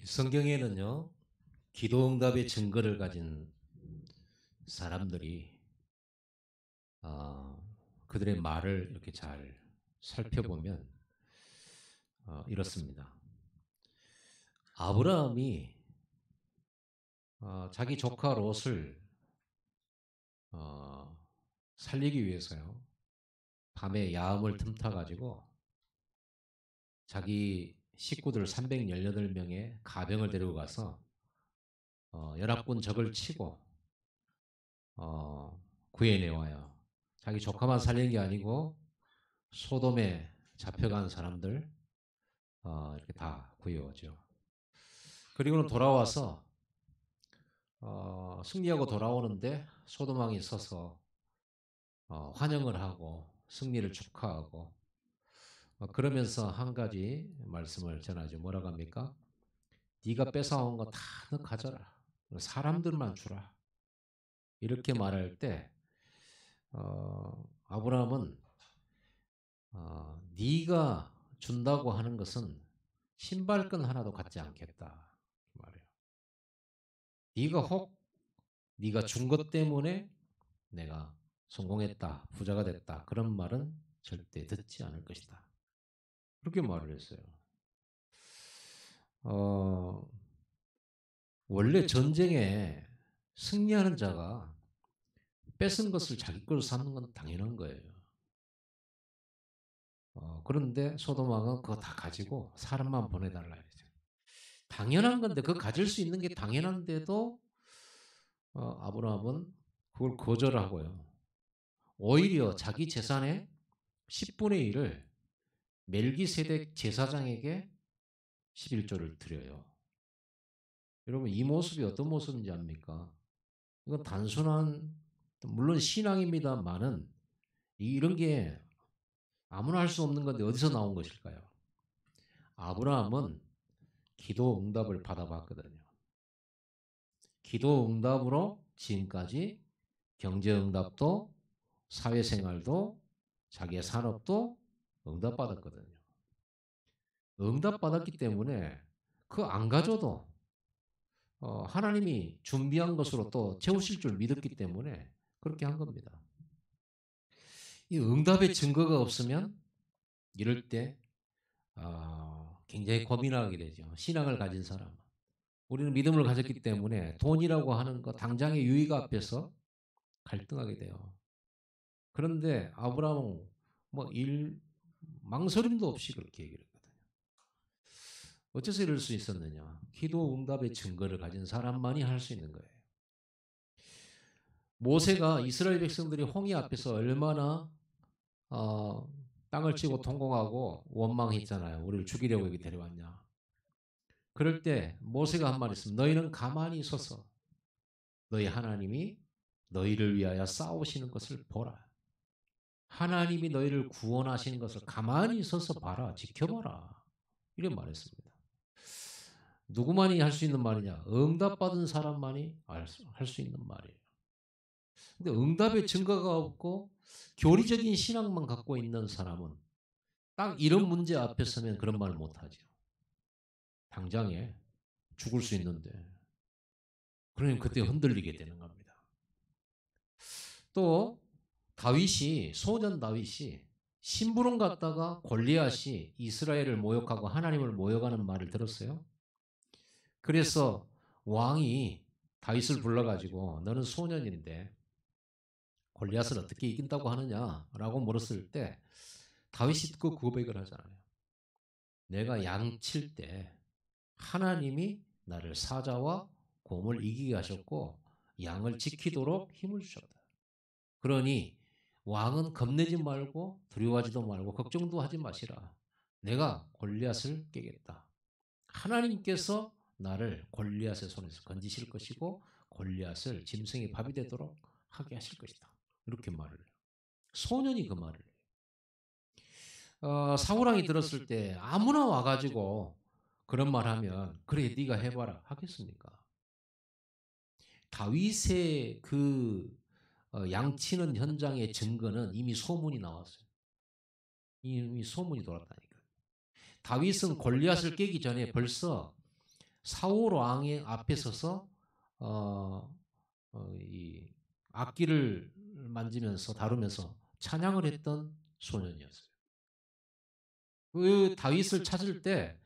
성경에는요, 기도응답의 증거를 가진 사람들이 어, 그들의 말을 이렇게 잘 살펴보면 이렇습니다. 아브라함이 자기 조카 롯을 어, 살리기 위해서요, 밤에 야음을 틈타 가지고 자기 식구들 318명의 가병을 데리고 가서 연합군 적을 치고 구해내와요. 자기 조카만 살린 게 아니고 소돔에 잡혀간 사람들 이렇게 다 구해오죠. 그리고는 돌아와서 승리하고 돌아오는데 소돔 왕이 서서 환영을 하고 승리를 축하하고 그러면서 한 가지 말씀을 전하죠. 뭐라고 합니까? 네가 뺏어온 거 다 너 가져라. 사람들만 주라. 이렇게 말할 때 아브라함은 네가 준다고 하는 것은 신발끈 하나도 갖지 않겠다 말이에요. 네가 혹 네가 준 것 때문에 내가 성공했다, 부자가 됐다, 그런 말은 절대 듣지 않을 것이다. 그렇게 말을 했어요. 어, 원래 전쟁에 승리하는 자가 뺏은 것을 자기 걸로 삼는 건 당연한 거예요. 그런데 소돔 왕은 그거 다 가지고 사람만 보내달라 이러죠. 당연한 건데, 그거 가질 수 있는 게 당연한데도 아브라함은 그걸 거절하고요. 오히려 자기 재산의 10분의 1을 멜기세덱 제사장에게 11조를 드려요. 여러분, 이 모습이 어떤 모습인지 압니까? 이건 단순한, 물론 신앙입니다만은 이런 게 아무나 할 수 없는 건데 어디서 나온 것일까요? 아브라함은 기도 응답을 받아봤거든요. 기도 응답으로 지금까지 경제 응답도, 사회생활도, 자기의 산업도 응답받았거든요. 응답받았기 때문에 그 안 가져도 하나님이 준비한 것으로 또 채우실 줄 믿었기 때문에 그렇게 한 겁니다. 이 응답의 증거가 없으면 이럴 때 굉장히 고민하게 되죠. 신앙을 가진 사람. 우리는 믿음을 가졌기 때문에 돈이라고 하는 거 당장의 유익 앞에서 갈등하게 돼요. 그런데 아브라함은 망설임도 없이 그렇게 얘기를 했거든요. 어째서 이럴 수 있었느냐? 기도 응답의 증거를 가진 사람만이 할 수 있는 거예요. 모세가 이스라엘 백성들이 홍해 앞에서 얼마나 어, 땅을 치고 통곡하고 원망했잖아요. 우리를 죽이려고 여기 데려왔냐. 그럴 때 모세가 한 말 있습니다. 너희는 가만히 서서 너희 하나님이 너희를 위하여 싸우시는 것을 보라. 하나님이 너희를 구원하시는 것을 가만히 서서 봐라. 지켜봐라. 이런 말했습니다. 누구만이 할 수 있는 말이냐? 응답받은 사람만이 할 수 있는 말이에요. 근데 응답의 증거가 없고 교리적인 신앙만 갖고 있는 사람은 딱 이런 문제 앞에 서면 그런 말을 못하죠. 당장에 죽을 수 있는데. 그러니 그때 흔들리게 되는 겁니다. 또 소년 다윗이 심부름 갔다가 골리앗이 이스라엘을 모욕하고 하나님을 모욕하는 말을 들었어요. 그래서 왕이 다윗을 불러가지고 너는 소년인데 골리앗을 어떻게 이긴다고 하느냐라고 물었을 때 다윗이 그 고백을 하잖아요. 내가 양칠 때 하나님이 나를 사자와 곰을 이기게 하셨고 양을 지키도록 힘을 주셨다. 그러니 왕은 겁내지 말고 두려워하지도 말고 걱정도 하지 마시라. 내가 골리앗을 깨겠다. 하나님께서 나를 골리앗의 손에서 건지실 것이고 골리앗을 짐승의 밥이 되도록 하게 하실 것이다. 이렇게 말을 해요. 소년이 그 말을 해요. 사울왕이 들었을 때 아무나 와가지고 그런 말하면 그래 네가 해봐라 하겠습니까? 다윗의 그 양치는 현장의 증거는 이미 소문이 나왔어요. 이미 소문이 돌았다니까. 다윗은 골리앗을 깨기 전에 벌써 사울 왕의 앞에 서서 이 악기를 만지면서 다루면서 찬양을 했던 소년이었어요. 그 다윗을 찾을 때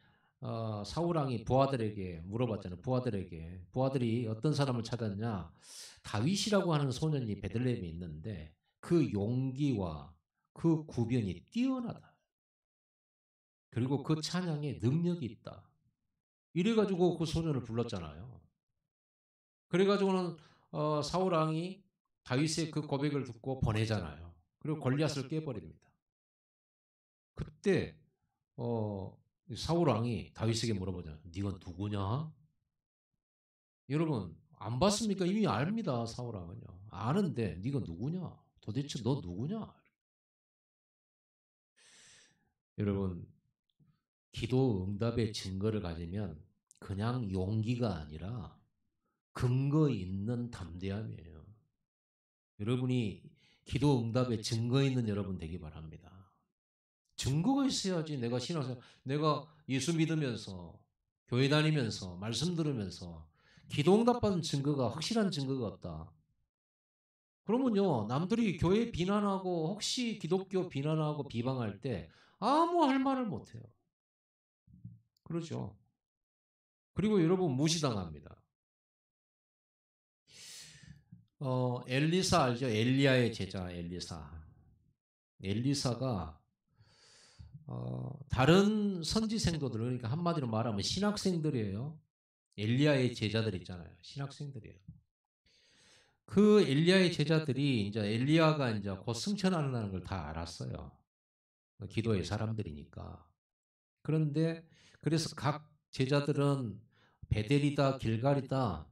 사울 왕이 부하들에게 물어봤잖아요. 부하들이 어떤 사람을 찾았냐? 다윗이라고 하는 소년이 베들레헴에 있는데 그 용기와 그 구변이 뛰어나다. 그리고 그 찬양에 능력이 있다. 이래가지고 그 소년을 불렀잖아요. 그래가지고는 사울 왕이 다윗의 그 고백을 듣고 보내잖아요. 그리고 골리앗을 깨버립니다. 그때 사울 왕이 다윗에게 물어보잖아요. 네가 누구냐? 여러분 안 봤습니까? 이미 압니다. 사울 왕은요. 아는데 네가 누구냐? 도대체 너 누구냐? 여러분 기도 응답의 증거를 가지면 그냥 용기가 아니라 근거 있는 담대함이에요. 여러분이 기도 응답의 증거 있는 여러분 되기 바랍니다. 증거가 있어야지 내가 신앙생활, 내가 예수 믿으면서 교회 다니면서 말씀 들으면서 기도 응답받은 증거가 확실한 증거가 없다. 그러면요 남들이 교회 비난하고 혹시 기독교 비난하고 비방할 때 아무 할 말을 못해요. 그렇죠. 그리고 여러분 무시당합니다. 엘리사 알죠? 엘리야의 제자 엘리사. 엘리사가 다른 선지 생도들 그러니까 한마디로 말하면 신학생들이에요. 엘리야의 제자들 있잖아요. 신학생들이에요. 그 엘리야의 제자들이 이제 엘리야가 이제 곧 승천하는 걸 다 알았어요. 기도의 사람들이니까. 그런데 그래서 각 제자들은 베델이다 길갈이다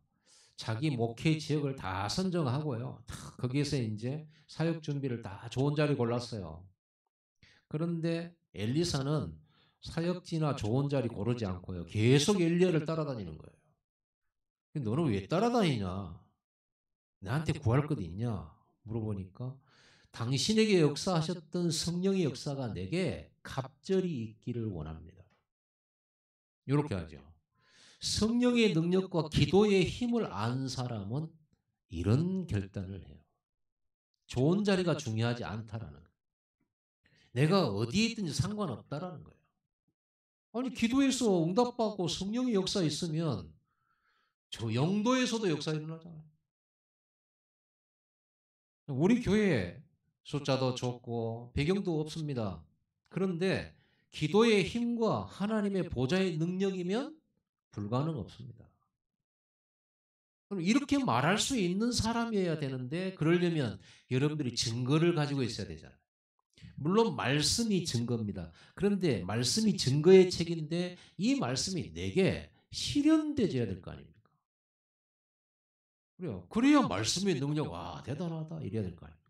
자기 목회 지역을 다 선정하고요. 거기에서 이제 사역 준비를 다 좋은 자리 골랐어요. 그런데 엘리사는 사역지나 좋은 자리 고르지 않고요. 계속 엘리야를 따라다니는 거예요. 너는 왜 따라다니냐? 나한테 구할 것 있냐? 물어보니까 당신에게 역사하셨던 성령의 역사가 내게 갑절이 있기를 원합니다. 이렇게 하죠. 성령의 능력과 기도의 힘을 안 사람은 이런 결단을 해요. 좋은 자리가 중요하지 않다라는 거예요. 내가 어디에 있든지 상관없다라는 거예요. 아니 기도에서 응답받고 성령의 역사 있으면 저 영도에서도 역사 일어나잖아요. 우리 교회 숫자도 적고 배경도 없습니다. 그런데 기도의 힘과 하나님의 보좌의 능력이면 불가능 없습니다. 그럼 이렇게 말할 수 있는 사람이어야 되는데 그러려면 여러분들이 증거를 가지고 있어야 되잖아요. 물론 말씀이 증거입니다. 그런데 말씀이 증거의 책인데 이 말씀이 내게 실현되어야 될 거 아닙니까? 그래요. 그래야 말씀의 능력 와 대단하다 이래야 될 거 아닙니까?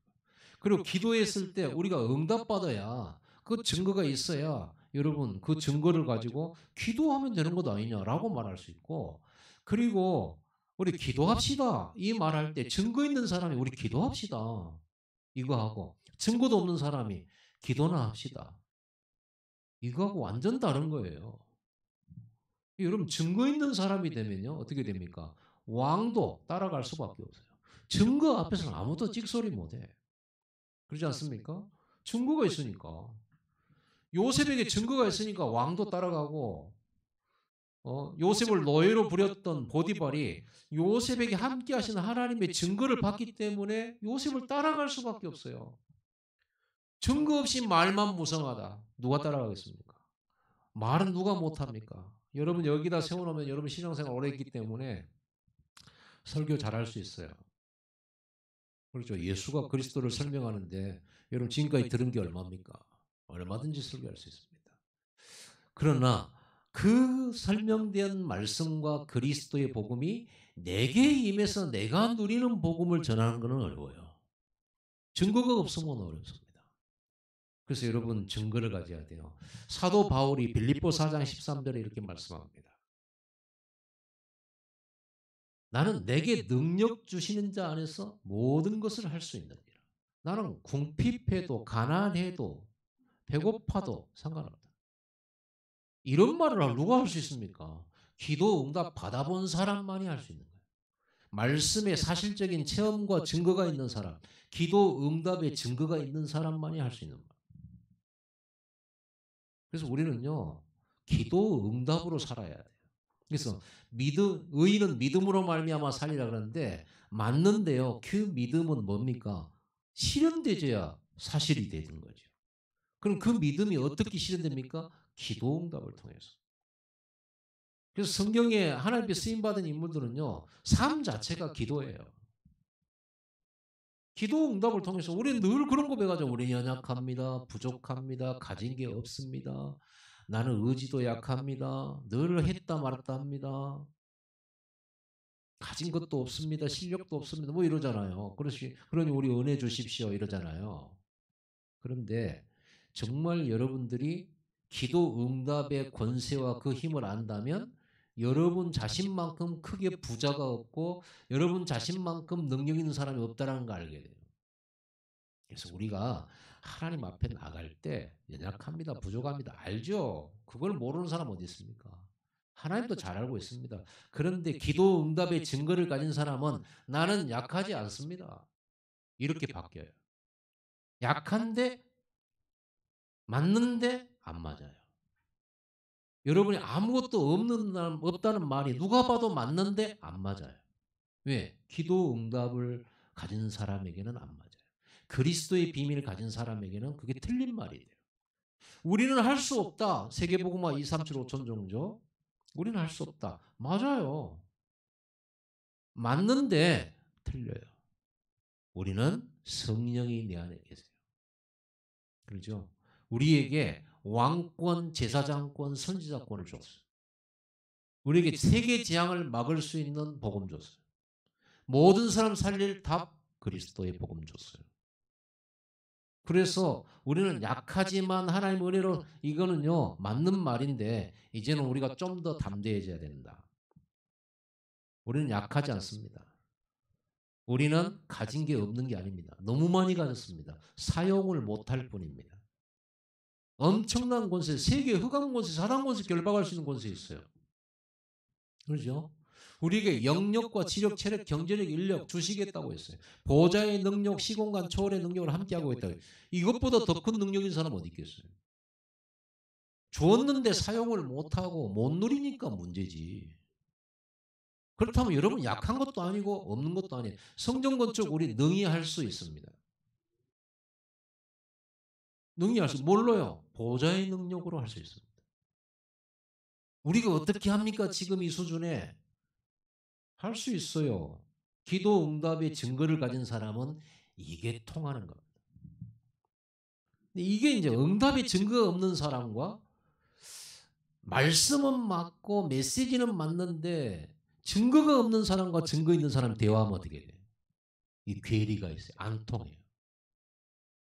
그리고 기도했을 때 우리가 응답받아야 그 증거가 있어야 여러분 그 증거를 가지고 기도하면 되는 것 아니냐라고 말할 수 있고 그리고 우리 기도합시다 이 말할 때 증거 있는 사람이 우리 기도합시다 이거 하고 증거도 없는 사람이 기도나 합시다 이거하고 완전 다른 거예요. 여러분 증거 있는 사람이 되면요 어떻게 됩니까? 왕도 따라갈 수밖에 없어요. 증거 앞에서는 아무도 찍소리 못해. 그렇지 않습니까? 증거가 있으니까. 요셉에게 증거가 있으니까 왕도 따라가고 요셉을 노예로 부렸던 보디발이 요셉에게 함께 하시는 하나님의 증거를 봤기 때문에 요셉을 따라갈 수밖에 없어요. 증거 없이 말만 무성하다. 누가 따라가겠습니까? 말은 누가 못합니까? 여러분 여기다 세워놓으면 여러분 신앙생활 오래 했기 때문에 설교 잘할 수 있어요. 그렇죠. 예수가 그리스도를 설명하는데 여러분 지금까지 들은 게 얼마입니까? 얼마든지 설교할 수 있습니다. 그러나 그 설명된 말씀과 그리스도의 복음이 내게 임해서 내가 누리는 복음을 전하는 것은 어려워요. 증거가 없으면 어렵습니다. 그래서 여러분 증거를 가져야 돼요. 사도 바울이 빌립보 4장 13절에 이렇게 말씀합니다. 나는 내게 능력 주시는 자 안에서 모든 것을 할 수 있느니라. 나는 궁핍해도 가난해도 배고파도 상관없다. 이런 말을 누가 할 수 있습니까? 기도 응답 받아본 사람만이 할 수 있는 거예요. 말씀에 사실적인 체험과 증거가 있는 사람, 기도 응답의 증거가 있는 사람만이 할 수 있는 거예요. 그래서 우리는요, 기도 응답으로 살아야 돼요. 그래서 의인은 믿음으로 말미암아 살리라 그러는데 맞는데요. 그 믿음은 뭡니까? 실현되져야 사실이 되는 거죠. 그럼 그 믿음이 어떻게 실현됩니까? 기도 응답을 통해서. 그래서 성경에 하나님께 쓰임 받은 인물들은요, 삶 자체가 기도예요. 기도 응답을 통해서 우리는 늘 그런 고백하죠. 우리 연약합니다. 부족합니다. 가진 게 없습니다. 나는 의지도 약합니다. 늘 했다 말았다 합니다. 가진 것도 없습니다. 실력도 없습니다. 뭐 이러잖아요. 그러니 우리 은혜 주십시오. 이러잖아요. 그런데 정말 여러분들이 기도 응답의 권세와 그 힘을 안다면 여러분 자신만큼 크게 부자가 없고 여러분 자신만큼 능력 있는 사람이 없다는 걸 알게 돼요. 그래서 우리가 하나님 앞에 나갈 때 연약합니다. 부족합니다. 알죠? 그걸 모르는 사람 어디 있습니까? 하나님도 잘 알고 있습니다. 그런데 기도 응답의 증거를 가진 사람은 나는 약하지 않습니다. 이렇게 바뀌어요. 약한데 맞는데 안 맞아요. 여러분이 아무것도 없다는 말이 누가 봐도 맞는데 안 맞아요. 왜? 기도 응답을 가진 사람에게는 안 맞아요. 그리스도의 비밀을 가진 사람에게는 그게 틀린 말이 돼요. 우리는 할 수 없다. 세계복음화 2, 3, 7, 5천 종교. 우리는 할 수 없다. 맞아요. 맞는데 틀려요. 우리는 성령이 내 안에 계세요. 그렇죠? 우리에게 왕권, 제사장권, 선지자권을 줬어요. 우리에게 세계 재앙을 막을 수 있는 복음 줬어요. 모든 사람 살릴 답 그리스도의 복음 줬어요. 그래서 우리는 약하지만 하나님 은혜로 이거는요 맞는 말인데 이제는 우리가 좀 더 담대해져야 된다. 우리는 약하지 않습니다. 우리는 가진 게 없는 게 아닙니다. 너무 많이 가졌습니다. 사용을 못할 뿐입니다. 엄청난 권세, 세계 흑암 권세, 사단 권세 결박할 수 있는 권세 있어요. 그렇죠? 우리에게 영역과 지력, 체력, 경제력, 인력 주시겠다고 했어요. 보좌의 능력, 시공간 초월의 능력을 함께하고 있다고. 이것보다 더 큰 능력인 사람 어디 있겠어요? 주었는데 사용을 못하고 못 누리니까 문제지. 그렇다면 여러분 약한 것도 아니고 없는 것도 아니에요. 성전 건축 우리 능히 할 수 있습니다. 능히 할 수, 뭘로요? 보좌의 능력으로 할 수 있습니다. 우리가 어떻게 합니까? 지금 이 수준에 할 수 있어요. 기도 응답의 증거를 가진 사람은 이게 통하는 겁니다. 이게 이제 응답의 증거가 없는 사람과 말씀은 맞고 메시지는 맞는데 증거가 없는 사람과 증거 있는 사람 대화하면 어떻게 돼요? 이 괴리가 있어요. 안 통해요.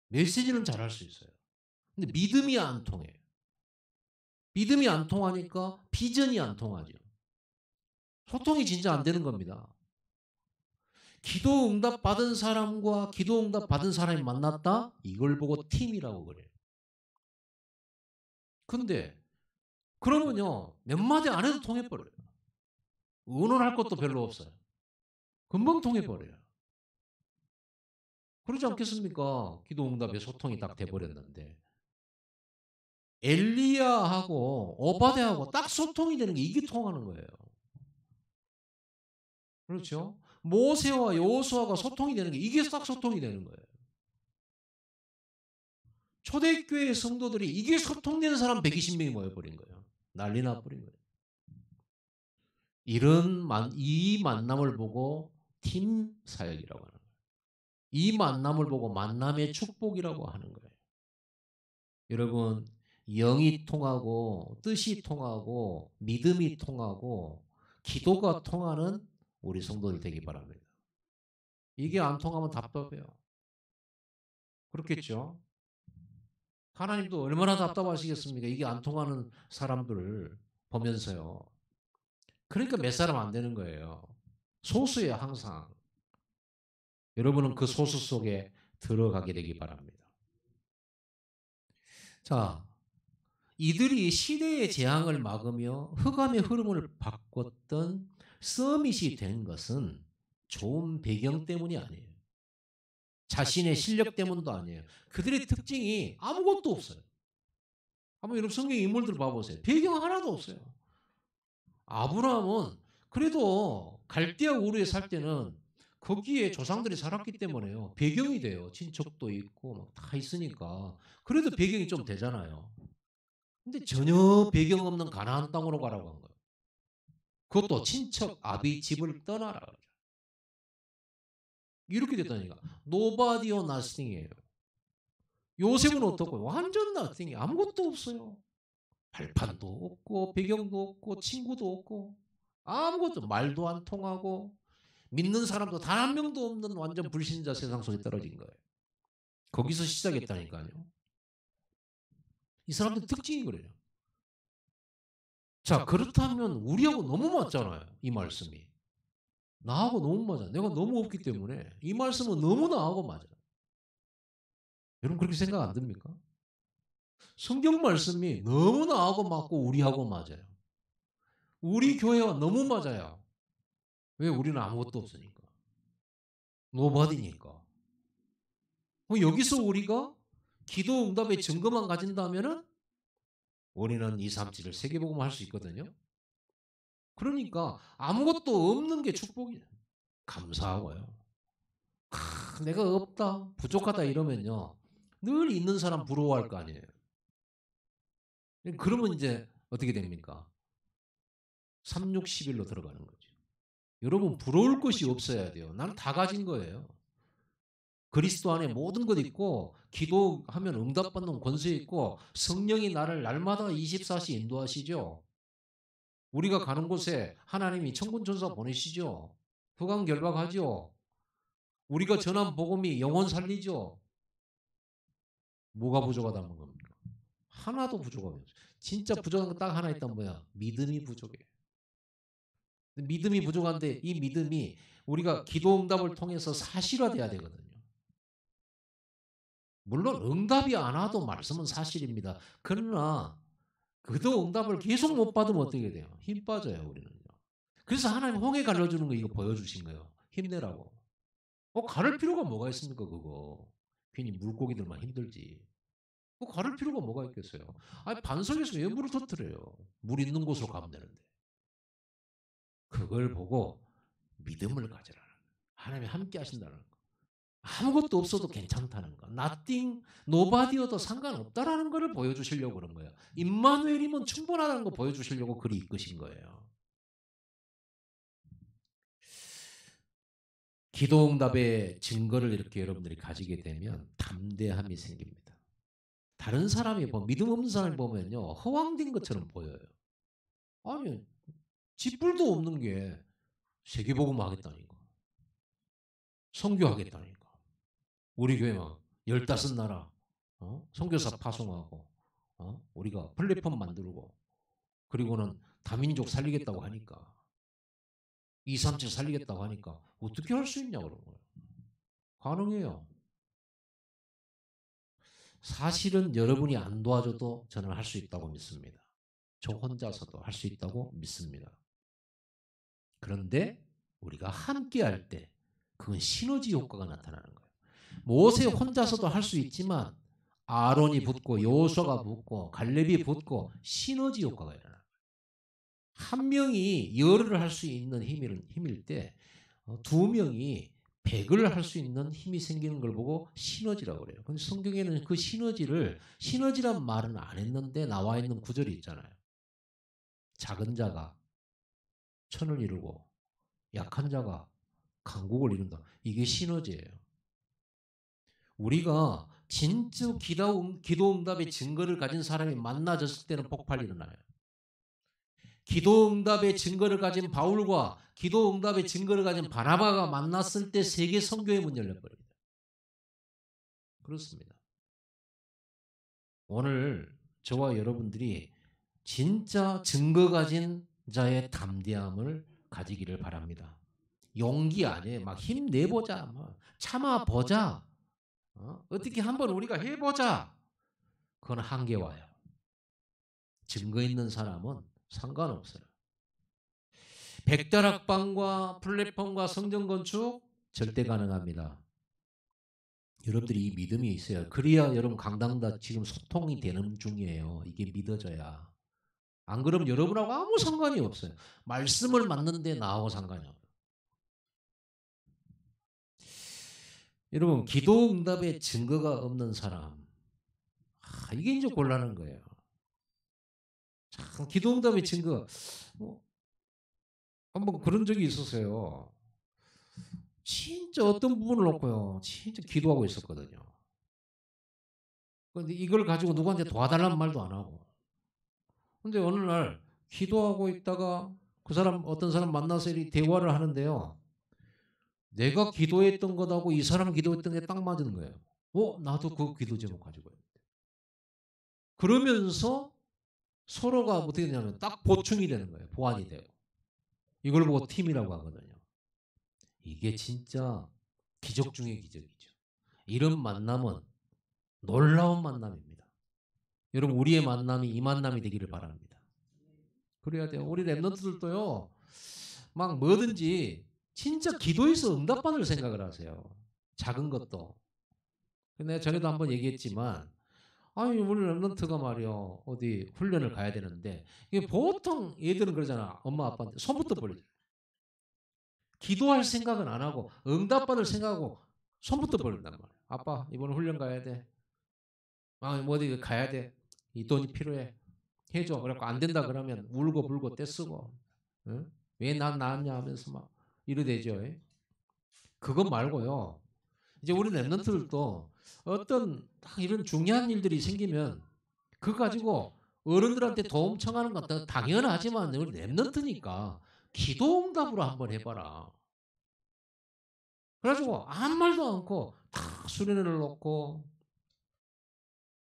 메시지는 잘할 수 있어요. 근데 믿음이 안 통해요. 믿음이 안 통하니까 비전이 안 통하죠. 소통이 진짜 안 되는 겁니다. 기도 응답 받은 사람과 기도 응답 받은 사람이 만났다? 이걸 보고 팀이라고 그래요. 근데 그러면요 몇 마디 안 해도 통해버려요. 의논할 것도 별로 없어요. 금방 통해버려요. 그러지 않겠습니까? 기도 응답에 소통이 딱 돼버렸는데 엘리야하고 오바댜하고 딱 소통이 되는 게 이게 통하는 거예요. 그렇죠? 모세와 여호수아가 소통이 되는 게 이게 딱 소통이 되는 거예요. 초대교회 성도들이 이게 소통되는 사람 120명이 모여버린 거예요. 난리 나버린 거예요. 이 만남을 보고 팀 사역이라고 하는 거예요. 이 만남을 보고 만남의 축복이라고 하는 거예요. 여러분, 영이 통하고 뜻이 통하고 믿음이 통하고 기도가 통하는 우리 성도들 되기 바랍니다. 이게 안 통하면 답답해요. 그렇겠죠? 하나님도 얼마나 답답하시겠습니까? 이게 안 통하는 사람들을 보면서요. 그러니까 몇 사람 안 되는 거예요. 소수예요, 항상. 여러분은 그 소수 속에 들어가게 되기 바랍니다. 자, 이들이 시대의 재앙을 막으며 흑암의 흐름을 바꿨던 서밋이 된 것은 좋은 배경 때문이 아니에요. 자신의 실력 때문도 아니에요. 그들의 특징이 아무것도 없어요. 한번 여러분 성경 인물들 봐보세요. 배경 하나도 없어요. 아브라함은 그래도 갈대아 우르에 살 때는 거기에 조상들이 살았기 때문에요. 배경이 돼요. 친척도 있고 막 다 있으니까. 그래도 배경이 좀 되잖아요. 근데 전혀 배경 없는 가나안 땅으로 가라고 한 거예요. 그것도 친척 아비 집을 떠나라. 이렇게 됐다니까. Nobody or nothing이에요. 요셉은 어떻고 완전 nothing이 아무것도 없어요. 발판도 없고 배경도 없고 친구도 없고 아무것도 말도 안 통하고 믿는 사람도 단 한 명도 없는 완전 불신자 세상 속에 떨어진 거예요. 거기서 시작했다니까요. 이 사람들 특징이 그래요. 자, 그렇다면 우리하고 너무 맞잖아요. 이 말씀이. 나하고 너무 맞아. 내가 너무 없기 때문에 이 말씀은 너무 나하고 맞아요. 여러분 그렇게 생각 안 듭니까? 성경 말씀이 너무 나하고 맞고 우리하고 맞아요. 우리 교회와 너무 맞아요. 왜? 우리는 아무것도 없으니까. 노바디니까. 여기서 우리가 기도 응답의 증거만 가진다면은 우리는 2, 3, 7을 세계복음 할 수 있거든요. 그러니까 아무것도 없는 게 축복이에요. 감사하고요. 내가 없다, 부족하다 이러면요. 늘 있는 사람 부러워할 거 아니에요. 그러면 이제 어떻게 됩니까? 3, 6, 11로 들어가는 거죠. 여러분 부러울 것이 없어야 돼요. 나는 다 가진 거예요. 그리스도 안에 모든 것 있고 기도하면 응답받는 권세 있고 성령이 나를 날마다 24시 인도하시죠. 우리가 가는 곳에 하나님이 천군천사 보내시죠. 흑암결박하죠. 우리가 전한 복음이 영혼 살리죠. 뭐가 부족하다는 겁니까? 하나도 부족함이 없어요. 진짜 부족한 거 딱 하나 있다면 뭐야? 믿음이 부족해. 믿음이 부족한데 이 믿음이 우리가 기도 응답을 통해서 사실화돼야 되거든요. 물론 응답이 안 와도 말씀은 사실입니다. 그러나 그도 응답을 계속 못 받으면 어떻게 돼요? 힘 빠져요, 우리는요. 그래서 하나님 홍해 갈라주는 거 이거 보여주신 거예요. 힘내라고. 가를 필요가 뭐가 있습니까, 그거. 괜히 물고기들만 힘들지. 가를 필요가 뭐가 있겠어요. 아니, 반석에서 왜 물을 터뜨려요? 물 있는 곳으로 가면 되는데. 그걸 보고 믿음을 가져라. 하나님이 함께 하신다는 거. 아무것도 없어도 괜찮다는 거. nothing, nobody여도 상관없다라는 것을 보여주시려고 그런 거예요. 임마누엘이면 충분하다는 거 보여주시려고 그리 이끄신 거예요. 기도 응답의 증거를 이렇게 여러분들이 가지게 되면 담대함이 생깁니다. 다른 사람이 믿음 없는 사람이 보면요. 허황된 것처럼 보여요. 아니, 쥐뿔도 없는 게 세계복음 하겠다니까. 선교하겠다니까. 우리 교회 막 15나라 선교사 파송하고 우리가 플랫폼 만들고 그리고는 다민족 살리겠다고 하니까 2, 3층 살리겠다고 하니까 어떻게 할 수 있냐 그런 거예요. 가능해요. 사실은 여러분이 안 도와줘도 저는 할 수 있다고 믿습니다. 저 혼자서도 할 수 있다고 믿습니다. 그런데 우리가 함께 할 때 그건 시너지 효과가 나타나는 거예요. 모세 혼자서도 할 수 있지만 아론이 붙고 여호수아가 붙고 갈렙이 붙고 시너지 효과가 일어나요. 한 명이 열을 할 수 있는 힘일 때 두 명이 100을 할 수 있는 힘이 생기는 걸 보고 시너지라고 그래요. 근데 성경에는 그 시너지란 말은 안 했는데 나와 있는 구절이 있잖아요. 작은 자가 천을 이루고 약한 자가 강국을 이룬다. 이게 시너지예요. 우리가 진짜 기도 응답의 증거를 가진 사람이 만나졌을 때는 폭발이 일어나요. 기도 응답의 증거를 가진 바울과 기도 응답의 증거를 가진 바나바가 만났을 때 세계 선교의 문 열려버립니다. 그렇습니다. 오늘 저와 여러분들이 진짜 증거 가진 자의 담대함을 가지기를 바랍니다. 용기 아니에요. 막 힘내보자. 막 참아보자. 어떻게 한번 우리가 해보자. 그건 한계 와요. 증거 있는 사람은 상관없어요. 백다락방과 플랫폼과 성전 건축 절대 가능합니다. 여러분들이 이 믿음이 있어야 그래야 여러분 강당다 지금 소통이 되는 중이에요. 이게 믿어져야. 안 그러면 여러분하고 아무 상관이 없어요. 말씀을 맞는데 나하고 상관이 없어요. 여러분 기도 응답의 증거가 없는 사람 이게 이제 곤란한 거예요. 참 기도 응답의 증거 한번 그런 적이 있었어요. 진짜 어떤 부분을 놓고요. 진짜 기도하고 있었거든요. 근데 이걸 가지고 누구한테 도와달라는 말도 안 하고. 근데 어느 날 기도하고 있다가 그 사람 어떤 사람 만나서 이 대화를 하는데요. 내가 기도했던 것하고 이 사람 기도했던 게 딱 맞은 거예요. 나도 그 기도 제목 가지고 있는데. 그러면서 서로가 어떻게 되냐면 딱 보충이 되는 거예요. 보완이 돼요. 이걸 보고 팀이라고 하거든요. 이게 진짜 기적 중의 기적이죠. 이런 만남은 놀라운 만남입니다. 여러분 우리의 만남이 이 만남이 되기를 바랍니다. 그래야 돼요. 우리 랩런트들도요. 막 뭐든지 진짜 기도해서 응답받을 생각을 하세요. 작은 것도. 내가 전에도 한번 얘기했지만 아니 우리 랩런트가 말이요. 어디 훈련을 가야 되는데 이게 보통 얘들은 그러잖아. 엄마 아빠한테 손부터 벌려. 기도할 생각은 안 하고 응답받을 생각하고 손부터 벌린단 말이야. 아빠 이번에 훈련 가야 돼. 뭐 어디 가야 돼. 이 돈이 필요해. 해줘. 그래갖고 안 된다 그러면 울고 불고 떼쓰고 응? 왜 난 나왔냐 하면서 막 이러대죠. 그것 말고요. 이제 우리 랩런트들도 어떤 이런 중요한 일들이 생기면 그거 가지고 어른들한테 도움 청하는 것도 당연하지만 우리 랩런트니까 기도응답으로 한번 해봐라. 그래가지고 아무 말도 않고 다 수련회를 놓고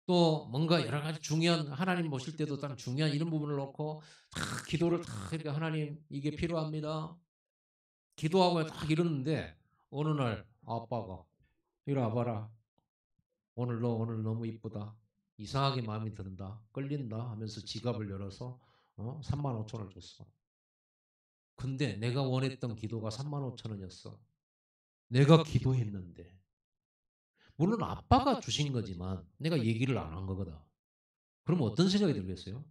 또 뭔가 여러 가지 중요한 하나님 모실 때도 딱 중요한 이런 부분을 놓고 다 기도를 다 이렇게 하나님 이게 필요합니다. 기도하고 딱 이러는데 어느 날 아빠가 이리 와봐라. 오늘 너 오늘 너무 이쁘다. 이상하게 마음이 든다. 끌린다 하면서 지갑을 열어서 3만 5천 원을 줬어. 근데 내가 원했던 기도가 3만 5천 원이었어. 내가 기도했는데 물론 아빠가 주신 거지만 내가 얘기를 안 한 거거든. 그럼 어떤 생각이 들겠어요?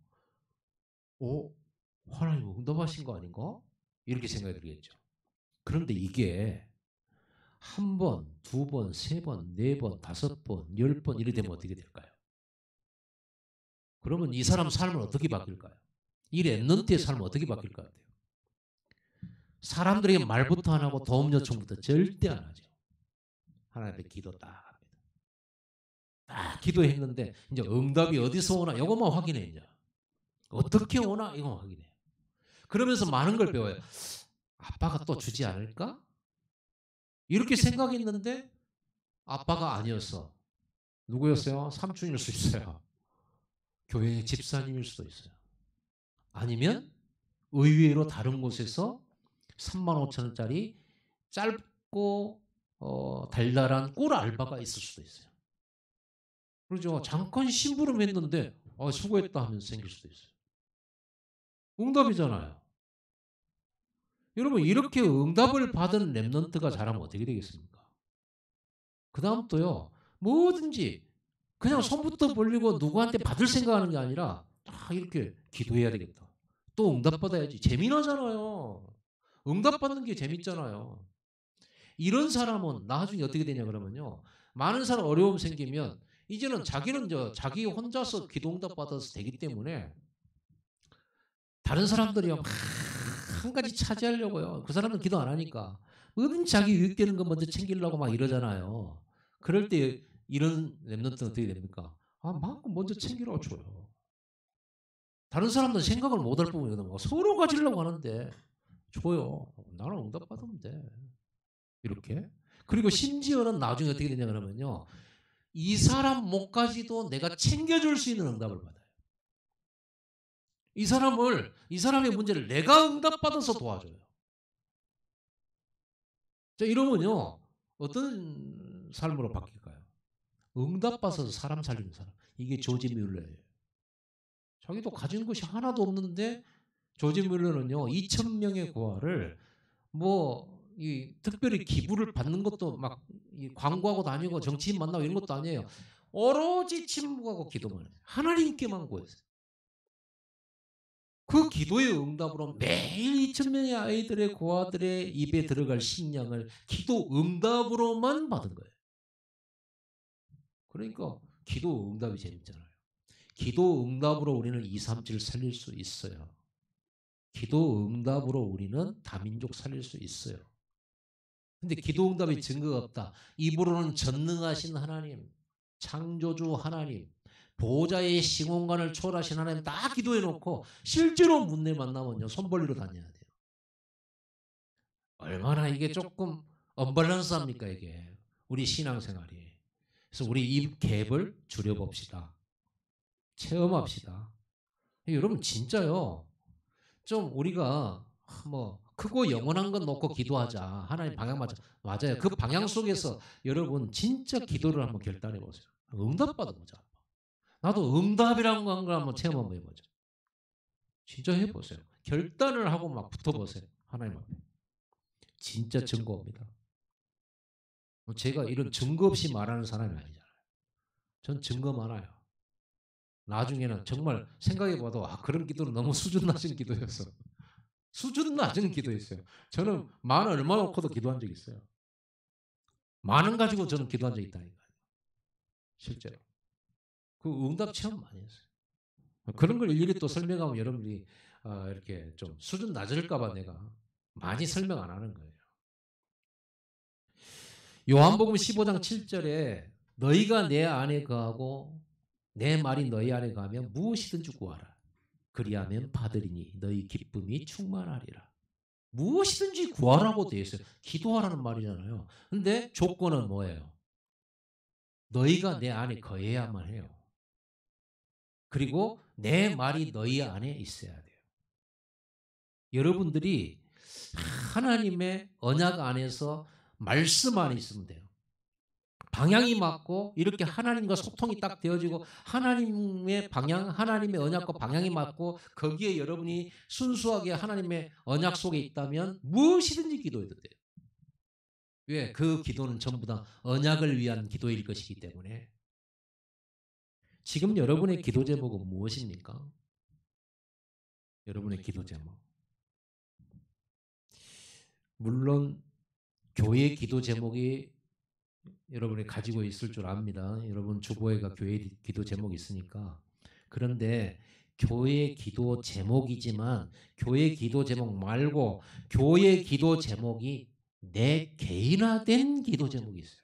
하나님 응답하신 거 아닌가? 이렇게 생각이 들겠죠. 그런데 이게 한 번, 두 번, 세 번, 네 번, 다섯 번, 10번 이래 되면 어떻게 될까요? 그러면 이 사람 삶은 어떻게 바뀔까요? 이 랩런트의 삶은 어떻게 바뀔 것 같아요? 사람들에게 말부터 안 하고 도움 요청부터 절대 안 하죠. 하나님께 기도 딱 기도했는데 이제 응답이 어디서 오나 이것만 확인해 이제. 어떻게 오나 이거 확인해. 그러면서 많은 걸 배워요. 아빠가 또 주지 않을까? 이렇게 생각했는데 아빠가 아니었어. 누구였어요? 삼촌일 수 있어요. 교회 집사님일 수도 있어요. 아니면 의외로 다른 곳에서 3만 5천 원짜리 짧고 달달한 꿀 알바가 있을 수도 있어요. 그렇죠. 잠깐 심부름했는데 수고했다 하면서 생길 수도 있어요. 응답이잖아요. 여러분 이렇게 응답을 받은 랩런트가 자라면 어떻게 되겠습니까? 그 다음부터요. 뭐든지 그냥 손부터 벌리고 누구한테 받을 생각하는 게 아니라 다 이렇게 기도해야 되겠다. 또 응답받아야지. 재미나잖아요. 응답받는 게 재밌잖아요. 이런 사람은 나중에 어떻게 되냐 그러면요. 많은 사람 어려움 생기면 이제는 자기는 자기 혼자서 기도 응답 받아서 되기 때문에 다른 사람들이요. 막 한 가지 차지하려고요. 그 사람은 기도 안 하니까. 뭐든 자기 유익되는 거 먼저 챙기려고 막 이러잖아요. 그럴 때 이런 랩런트는 어떻게 됩니까? 막 먼저 챙기라고 줘요. 다른 사람들은 생각을 못할 부분이거든요. 서로 가지려고 하는데 줘요. 나는 응답 받으면 돼. 이렇게. 그리고 심지어는 나중에 어떻게 되냐 그러면요. 이 사람 몫까지도 내가 챙겨줄 수 있는 응답을 받아요. 이 사람의 문제를 내가 응답받아서 도와줘요. 자, 이러면요. 어떤 삶으로 바뀔까요? 응답받아서 사람 살리는 사람. 이게 조지 뮬러예요. 자기도 가진 것이 하나도 없는데 조지 뮬러는요 2,000명의 고아를 특별히 기부를 받는 것도 막 광고하고 다니고 정치인 만나고 이런 것도 아니에요. 오로지 침묵하고 기도만 해요. 하나님께만 구했어요. 그 기도의 응답으로 매일 2,000명의 아이들의 고아들의 입에 들어갈 식량을 기도 응답으로만 받은 거예요. 그러니까 기도 응답이 재밌잖아요. 기도 응답으로 우리는 237 살릴 수 있어요. 기도 응답으로 우리는 다민족 살릴 수 있어요. 근데 기도 응답의 증거가 없다. 입으로는 전능하신 하나님, 창조주 하나님, 보호자의 시공간을 초월하신 하나님 다 기도해 놓고 실제로 문제 만나면요 손 벌리러 다녀야 돼요. 얼마나 이게 조금 언밸런스합니까 이게 우리 신앙생활이. 그래서 우리 이 갭을 줄여봅시다. 체험합시다. 여러분 진짜요. 좀 우리가 크고 영원한 건 놓고 기도하자. 하나님 방향 맞아. 맞아요. 그 방향 속에서 여러분 진짜 기도를 한번 결단해 보세요. 응답 받아보자. 나도 응답이라는 걸 한번 체험 한번 해보자. 진짜 해보세요. 결단을 하고 막 붙어보세요. 하나님 앞에. 진짜 증거 옵니다. 제가 이런 증거 없이 말하는 사람이 아니잖아요. 전 증거 많아요. 나중에는 정말 생각해봐도 그런 기도는 너무 수준 낮은 기도였어. 수준 낮은 기도였어요. 저는 만 얼마 놓고도 기도한 적이 있어요. 만원 가지고 저는 기도한 적이 있다니까요. 실제로. 그 응답 체험 많이 했어요. 그런 걸 일일이 또 설명하면 여러분들이 이렇게 좀 수준 낮을까봐 내가 많이 설명 안 하는 거예요. 요한복음 15장 7절에 너희가 내 안에 거하고 내 말이 너희 안에 거하면 무엇이든지 구하라. 그리하면 받으리니 너희 기쁨이 충만하리라. 무엇이든지 구하라고 되어 있어요. 기도하라는 말이잖아요. 근데 조건은 뭐예요? 너희가 내 안에 거해야만 해요. 그리고 내 말이 너희 안에 있어야 돼요. 여러분들이 하나님의 언약 안에서 말씀 안에 있으면 돼요. 방향이 맞고 이렇게 하나님과 소통이 딱 되어지고 하나님의 방향, 하나님의 언약과 방향이 맞고 거기에 여러분이 순수하게 하나님의 언약 속에 있다면 무엇이든지 기도해도 돼요. 왜? 그 기도는 전부 다 언약을 위한 기도일 것이기 때문에. 지금 여러분의 기도 제목은 무엇입니까? 여러분의 기도 제목. 물론 교회 기도 제목이 여러분이 가지고 있을 줄 압니다. 여러분 주보회가 교회 기도 제목이 있으니까. 그런데 교회 기도 제목이지만 교회 기도 제목 말고 교회 기도 제목이 내 개인화된 기도 제목이 있어요.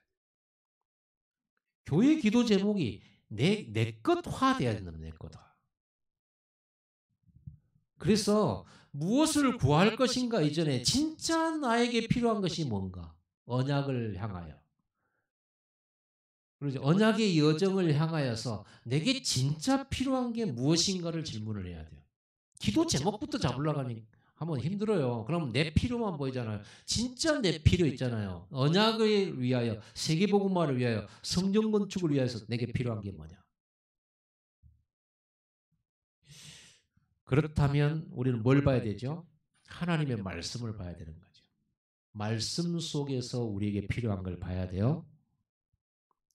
교회 기도 제목이 내 것화돼야 된다. 내 것화. 그래서 무엇을 구할 것인가 이전에 진짜 나에게 필요한 것이 뭔가 언약을 향하여 그렇죠. 언약의 여정을 향하여서 내게 진짜 필요한 게 무엇인가를 질문을 해야 돼요. 기도 제목부터 잡으려고 하면 힘들어요. 그럼 내 필요만 보이잖아요. 진짜 내 필요 있잖아요. 언약을 위하여, 세계복음화를 위하여, 성전 건축을 위해서 내게 필요한 게 뭐냐. 그렇다면 우리는 뭘 봐야 되죠? 하나님의 말씀을 봐야 되는 거죠. 말씀 속에서 우리에게 필요한 걸 봐야 돼요.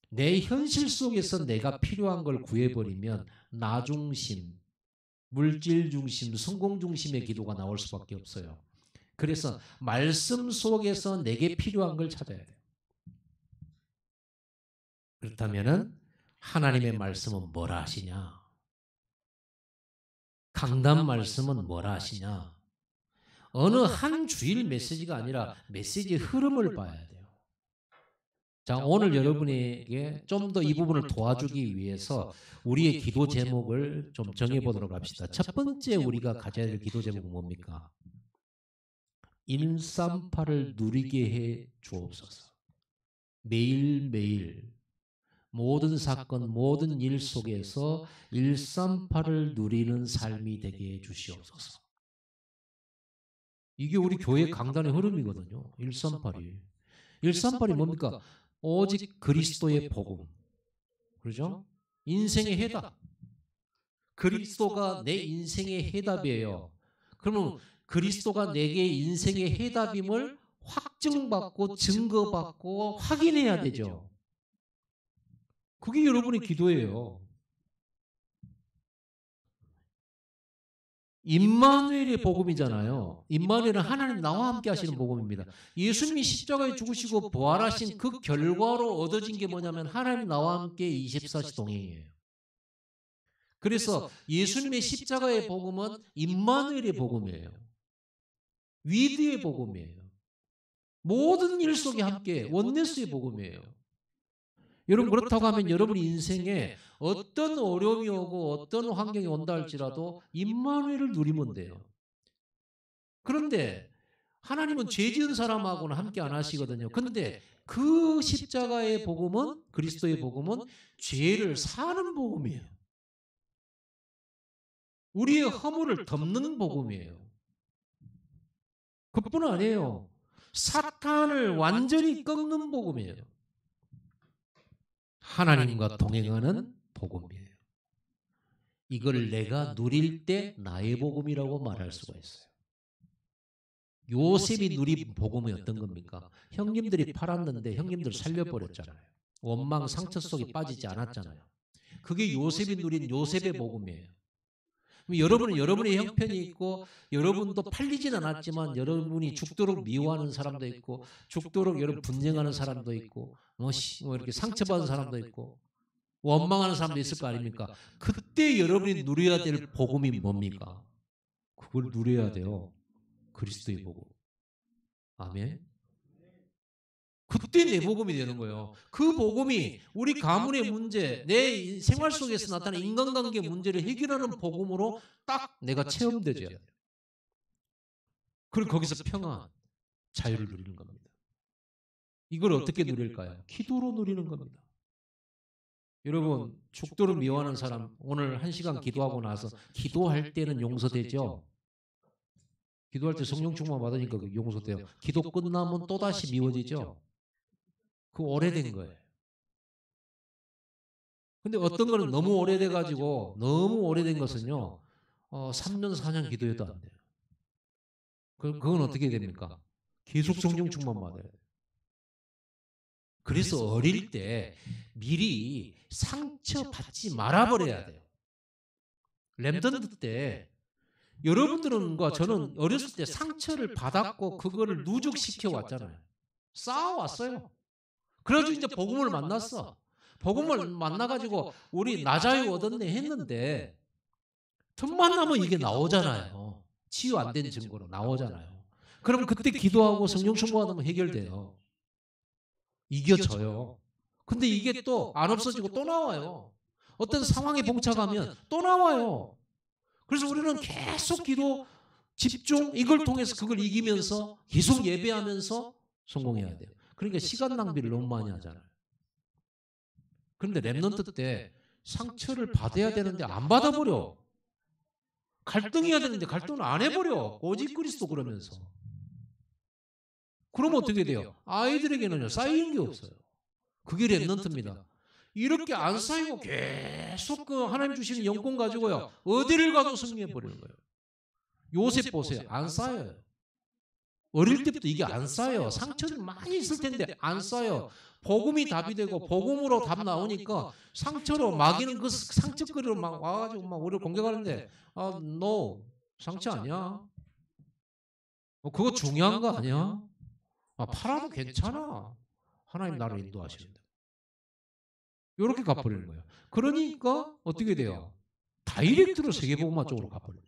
내 현실 속에서 내가 필요한 걸 구해버리면 나 중심, 물질 중심, 성공 중심의 기도가 나올 수밖에 없어요. 그래서 말씀 속에서 내게 필요한 걸 찾아야 돼요. 그렇다면 하나님의 말씀은 뭐라 하시냐? 강단 말씀은 뭐라 하시냐? 어느 한 주일 메시지가 아니라 메시지의 흐름을 봐야 돼요. 자, 오늘 여러분에게 좀 더 이 부분을 도와주기 위해서 우리의 기도 제목을 좀 정해보도록 합시다. 첫 번째 우리가 가져야 될 기도 제목은 뭡니까? 138을 누리게 해 주옵소서. 매일매일 모든 사건, 모든 일 속에서 138을 누리는 삶이 되게 해 주시옵소서. 이게 우리 교회 강단의 흐름이거든요. 138이. 138이 뭡니까? 오직 그리스도의 복음. 그렇죠? 인생의 해다. 그리스도가 내 인생의 해답이에요. 그러면 그리스도가 내게 인생의 해답임을 확증받고 증거받고 확인해야 되죠. 그게 여러분의 기도예요. 임마누엘의 복음이잖아요. 임마누엘은 하나님 나와 함께 하시는 복음입니다. 예수님이 십자가에 죽으시고 부활하신 그 결과로 얻어진 게 뭐냐면 하나님 나와 함께 24시 동행이에요. 그래서 예수님의 십자가의 복음은 임마누엘의 복음이에요. 위드의 복음이에요. 모든 일 속에 함께 원네스의 복음이에요. 여러분 그렇다고 하면 여러분 인생에 어떤 어려움이 오고 어떤 환경이 온다 할지라도 임마누엘을 누리면 돼요. 그런데 하나님은 죄 지은 사람하고는 함께 안 하시거든요. 그런데 그 십자가의 복음은 그리스도의 복음은 죄를 사는 복음이에요. 우리의 허물을 덮는 복음이에요. 그뿐 아니에요. 사탄을 완전히 꺾는 복음이에요. 하나님과 동행하는 복음이에요. 이걸 내가 누릴 때 나의 복음이라고 말할 수가 있어요. 요셉이 누린 복음이 어떤 겁니까? 형님들이 팔았는데 형님들 살려버렸잖아요. 원망 상처 속에 빠지지 않았잖아요. 그게 요셉이 누린 요셉의 복음이에요. 여러분은 여러분의 형편이 있고 여러분도 팔리진 않았지만 여러분이 죽도록 미워하는 사람도 있고 죽도록 여러분 분쟁하는 사람도 있고 뭐 이렇게 상처받은 사람도 있고 원망하는 사람도 있을 거 아닙니까? 그때 여러분이 누려야 될 복음이 뭡니까? 그걸 누려야 돼요. 그리스도의 복음. 아멘. 그때 내 복음이 되는 거예요. 그 복음이 우리 가문의 문제, 내 생활 속에서 나타나는 인간관계 문제를 해결하는 복음으로 딱 내가 체험되죠. 그리고 거기서 평안, 자유를 누리는 겁니다. 이걸 어떻게 누릴까요? 기도로 누리는 겁니다. 여러분 죽도록 미워하는 사람 오늘 1시간 기도하고 나서 기도할 때는 용서되죠? 기도할 때 성령 충만 받으니까 용서돼요. 기도 끝나면 또다시 미워지죠? 그 오래된 거예요. 근데 어떤 거는 너무 오래돼가지고 너무 오래된 것은요 3년 4년 기도해도 안 돼요. 그건 어떻게 됩니까? 계속 성령 충만 받아야 돼요. 그래서 어릴 때 미리 상처받지 말아버려야 돼요. 렘넌트 때 여러분들과 저는 어렸을 때 상처를 받았고 그거를 누적시켜 왔잖아요. 쌓아왔어요. 그래가지고 이제 복음을 만났어. 복음을 만나가지고 우리 나자유 얻었네 했는데 틈만 나면 이게 나오잖아요. 치유 안 된 증거로 나오잖아요. 그럼 그때 기도하고 성령 충만하면 해결돼요. 이겨져요. 근데 이게 또 안 없어지고 또 나와요. 어떤 상황에 봉착하면 또 나와요. 그래서 우리는 계속 기도, 집중 이걸 통해서 그걸 이기면서 계속 예배하면서 성공해야 돼요. 그러니까 시간 낭비를 너무 많이 하잖아요. 그런데 렘넌트 때 상처를 받아야 되는데 안 받아버려. 갈등해야 되는데 갈등을 안 해버려. 오직 그리스도 그러면서. 그러면 어떻게 돼요? 아이들에게는요 쌓이는 게 없어요. 그게 렘넌트입니다. 이렇게 안 쌓이고 계속 그 하나님 주시는 영권 가지고요 어디를 가도 승리해버리는 거예요. 요셉 보세요. 안 쌓여요. 어릴 때부터 이게 안 쌓여요. 상처는 많이 있을 텐데 안 쌓여요. 복음이 답이 되고 복음으로 답 나오니까 상처로 마귀는 그 상처거리로 막 와가지고 막 우리를 공격하는데 no 상처 아니야. 그거 중요한 거 아니야. 팔아도 괜찮아. 하나님 나를 인도하시는데. 이렇게 갚아버리는 거예요. 그러니까 어떻게 돼요? 다이렉트로 세계복음화 쪽으로 갚아버려요.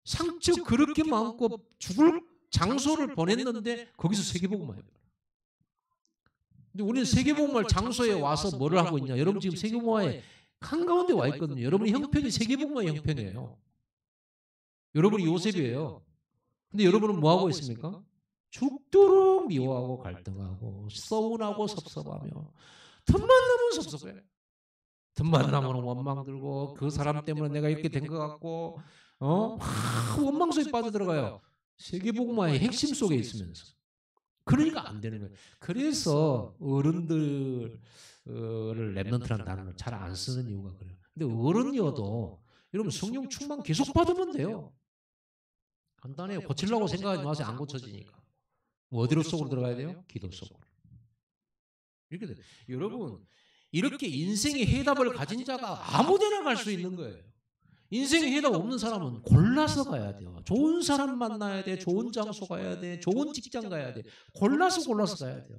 상처 그렇게 많고 죽을 장소를 보냈는데 거기서 세계복음화 해요. 근데 우리는 세계복음화 장소에 와서 뭐를 하고 있냐? 여러분 지금 세계복음화의 한가운데 와 있거든요. 여러분의 형편이 세계복음화의 형편이에요. 여러분이 요셉이에요. 근데 여러분은 뭐 하고 있습니까? 죽도록 미워하고 갈등하고 서운하고 섭섭하며 틈만 나면 섭섭해. 틈만 나면 원망 들고 그 사람 때문에 내가 이렇게 된 것 같고 원망 속에 빠져들어가요. 세계복음화의 핵심 속에 있으면서. 그러니까 안 되는 거예요. 그래서 어른들을 렘넌트라는 단어를 잘 안 쓰는 이유가 그래요. 근데 어른이어도 여러분 성령 충만 계속 받으면 돼요. 간단해요. 고치려고 생각하지 마세요. 안 고쳐지니까. 뭐 어디로 속으로 들어가야 돼요? 기도 속으로. 이렇게 돼. 여러분 이렇게 인생의 해답을 가진 자가 아무데나 갈 수 있는 거예요. 인생의 해답 없는 사람은 골라서 가야 돼요. 좋은 사람 만나야 돼. 좋은 장소 가야 돼. 좋은 직장 가야 돼. 골라서 가야 돼요.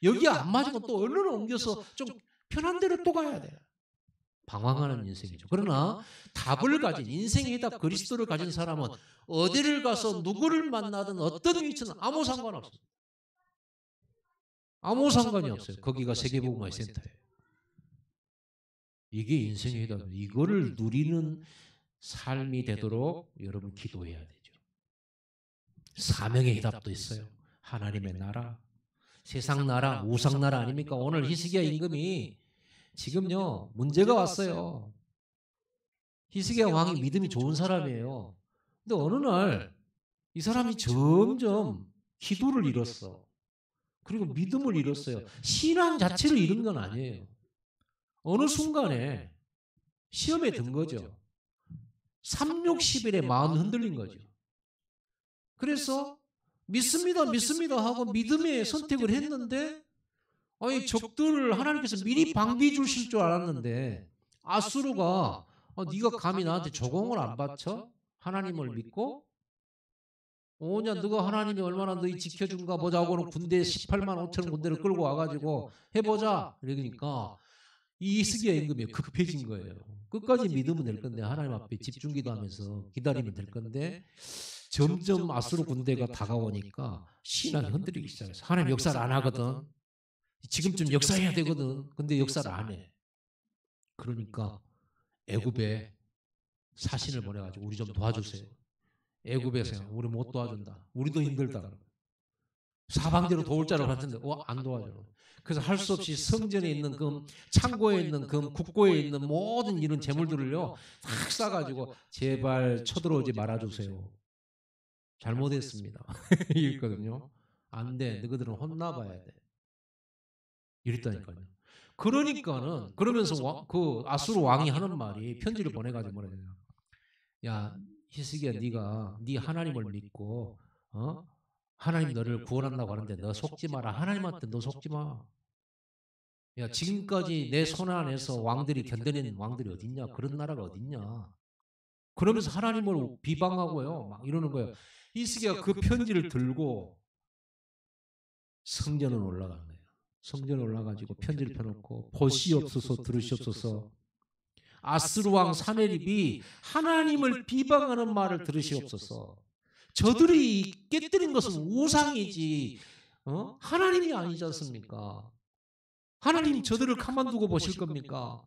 여기 안 맞으면 또 얼른 옮겨서 좀 편한 데로 또 가야 돼요. 방황하는 인생이죠. 그러나 답을 가진 인생의 해답 그리스도를 가진 사람은 어디를 가서 누구를 만나든 어떤 위치는 아무 상관없어요. 아무 상관이 없어요. 거기가 세계복음화의 센터예요. 이게 인생의 해답이에요. 이거를 누리는 삶이 되도록 여러분 기도해야 되죠. 사명의 해답도 있어요. 하나님의 나라, 세상 나라, 우상 나라 아닙니까? 오늘 히스기야 임금이 지금요 문제가 왔어요. 히스기야 왕이 믿음이 좋은 사람이에요. 근데 어느 날 이 사람이 점점 기도를 잃었어. 그리고 믿음을 잃었어요. 신앙 자체를 잃은 건 아니에요. 어느 순간에 시험에 든 거죠. 360일에 마음이 흔들린 거죠. 그래서 믿습니다, 믿습니다 하고 믿음의 선택을 했는데 아니 적들을 하나님께서 미리 방비해 주실 줄 알았는데 아수르가 네가 감히 나한테 조공을 안 바쳐? 하나님을 믿고 오냐 너가 하나님이 얼마나 너희 지켜준가 보자고는 군대 18만 5천 군대를 끌고 와가지고 해보자 이러니까 이 히스기야 임금이 급해진 거예요. 끝까지 믿으면 될 건데 하나님 앞에 집중기도하면서 기다리면 될 건데 점점 아수르 군대가 다가오니까 신앙이 흔들리기 시작했어요. 하나님 역사를 안 하거든. 지금쯤 역사해야 되거든. 근데 역사를 안 해. 그러니까 애굽에 사신을 보내가지고 우리 좀 도와주세요. 애굽에서 우리 못 도와준다. 우리도 힘들다. 사방대로 도울 자를 봤는데 안 도와줘. 그래서 할 수 없이 성전에 있는 금, 창고에 있는 금, 국고에 있는 모든 이런 재물들을요 탁 싸가지고 제발 쳐들어오지 말아주세요. 잘못했습니다. 이랬거든요. 안 돼. 너희들은 혼나봐야 돼. 이랬다니까요. 그러니까는 그러면서 그 아수르 왕이 하는 말이 편지를 보내가지고 뭐라 해요. 야 히스기야 네가 네 하나님을 믿고 하나님 너를 구원한다고 하는데 너 속지 마라. 하나님한테 너 속지 마. 야 지금까지 내 손 안에서 왕들이 견뎌낸 왕들이 어딨냐. 그런 나라가 어딨냐. 그러면서 하나님을 비방하고요. 막 이러는 거예요. 히스기야 그 편지를 들고 성전을 올라가는 거예요. 성전에 올라가지고 편지를 펴놓고 보시옵소서 들으시옵소서 아스루 왕 사네립이 하나님을 비방하는 말을 들으시옵소서. 저들이 깨뜨린 것은 우상이지 하나님이 아니지 않습니까? 하나님 저들을 가만두고 보실 겁니까?